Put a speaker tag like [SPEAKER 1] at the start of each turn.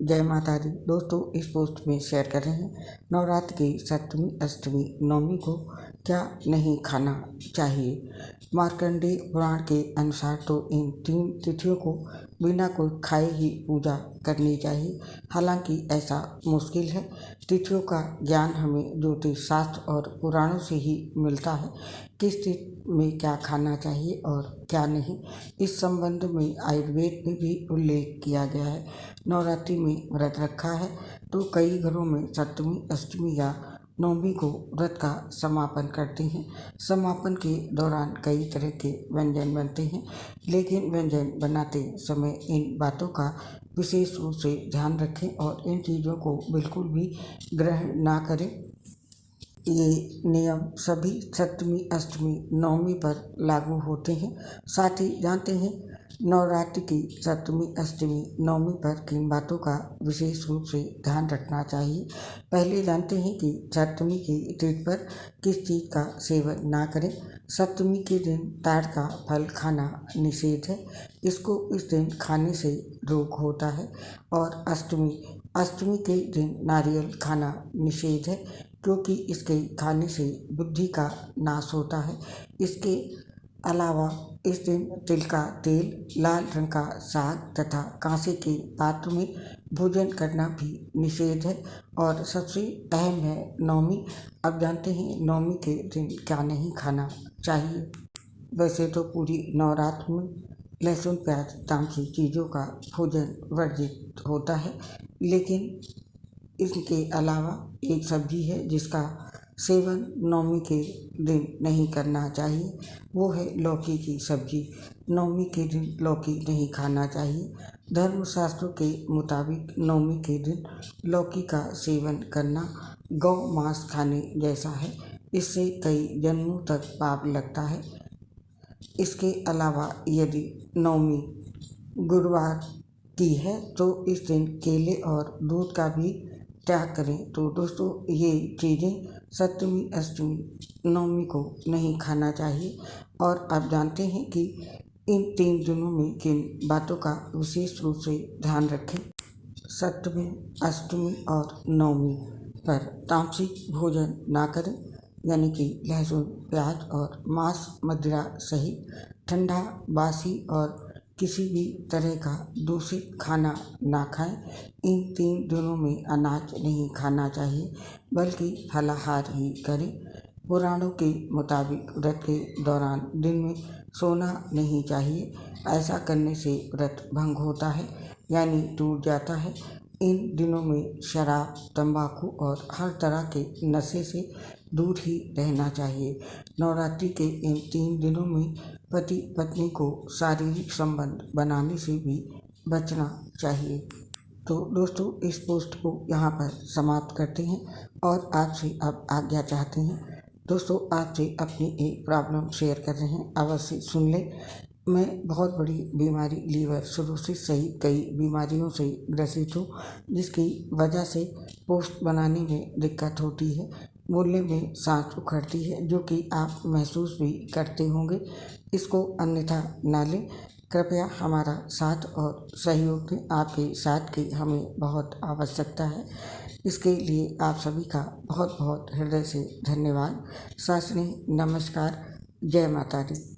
[SPEAKER 1] जय माता दी। दोस्तों, इस पोस्ट में शेयर कर रहे हैं नवरात्र की सप्तमी, अष्टमी, नवमी को क्या नहीं खाना चाहिए। मार्कंडेय पुराण के अनुसार तो इन 3 तिथियों को बिना कुछ खाए ही पूजा करनी चाहिए। हालांकि ऐसा मुश्किल है। तिथियों का ज्ञान हमें ज्योतिष शास्त्र और पुराणों से ही मिलता है। किस तिथि में क्या खाना चाहिए और क्या नहीं, इस संबंध में आयुर्वेद में भी उल्लेख किया गया है। नवरात्रि में व्रत रखा है तो कई घरों में सप्तमी, अष्टमी या नवमी को व्रत का समापन करते हैं। समापन के दौरान कई तरह के व्यंजन बनते हैं, लेकिन व्यंजन बनाते समय इन बातों का विशेष रूप से ध्यान रखें और इन चीज़ों को बिल्कुल भी ग्रहण ना करें। ये नियम सभी सप्तमी, अष्टमी, नवमी पर लागू होते हैं। साथ ही जानते हैं नवरात्रि की सप्तमी, अष्टमी, नवमी पर किन बातों का विशेष रूप से ध्यान रखना चाहिए। पहले जानते हैं कि सप्तमी की तिथि पर किस चीज़ का सेवन ना करें। सप्तमी के दिन ताड़ का फल खाना निषेध है। इसको इस दिन खाने से रोग होता है। और अष्टमी के दिन नारियल खाना निषेध है, क्योंकि इसके खाने से बुद्धि का नाश होता है। इसके अलावा इस दिन तिल का तेल, लाल रंग का साग तथा कांसे के पात्र में भोजन करना भी निषेध है। और सबसे अहम है नवमी। अब जानते हैं नवमी के दिन क्या नहीं खाना चाहिए। वैसे तो पूरी नवरात्र में लहसुन, प्याज, तामसी चीज़ों का भोजन वर्जित होता है, लेकिन इसके अलावा एक सब्जी है जिसका सेवन नवमी के दिन नहीं करना चाहिए। वो है लौकी की सब्जी। नवमी के दिन लौकी नहीं खाना चाहिए। धर्मशास्त्रों के मुताबिक नवमी के दिन लौकी का सेवन करना गौ मांस खाने जैसा है। इससे कई जन्मों तक पाप लगता है। इसके अलावा यदि नवमी गुरुवार की है तो इस दिन केले और दूध का भी त्याग करें। तो दोस्तों, ये चीज़ें सप्तमी, अष्टमी, नवमी को नहीं खाना चाहिए। और आप जानते हैं कि इन 3 दिनों में किन बातों का विशेष रूप से ध्यान रखें। सप्तमी, अष्टमी और नवमी पर तामसिक भोजन ना करें, यानी कि लहसुन, प्याज और मांस, मदिरा सहित ठंडा, बासी और किसी भी तरह का दूषित खाना ना खाएं। इन 3 दिनों में अनाज नहीं खाना चाहिए, बल्कि फलाहार ही करें। पुराणों के मुताबिक व्रत के दौरान दिन में सोना नहीं चाहिए। ऐसा करने से व्रत भंग होता है, यानी टूट जाता है। इन दिनों में शराब, तंबाकू और हर तरह के नशे से दूर ही रहना चाहिए। नवरात्रि के इन 3 दिनों में पति पत्नी को शारीरिक संबंध बनाने से भी बचना चाहिए। तो दोस्तों, इस पोस्ट को यहाँ पर समाप्त करते हैं और आपसे अब आज्ञा चाहते हैं। दोस्तों, आपसे अपनी एक प्रॉब्लम शेयर कर रहे हैं, अवश्य सुन लें। मैं बहुत बड़ी बीमारी लीवर सिरोसिस सहित कई बीमारियों से ग्रसित हूँ, जिसकी वजह से पोस्ट बनाने में दिक्कत होती है। बोलने में सांस उखड़ती है, जो कि आप महसूस भी करते होंगे। इसको अन्यथा ना लें। कृपया हमारा साथ और सहयोग दें। आपके साथ की हमें बहुत आवश्यकता है। इसके लिए आप सभी का बहुत बहुत हृदय से धन्यवाद। सासने नमस्कार। जय माता दी।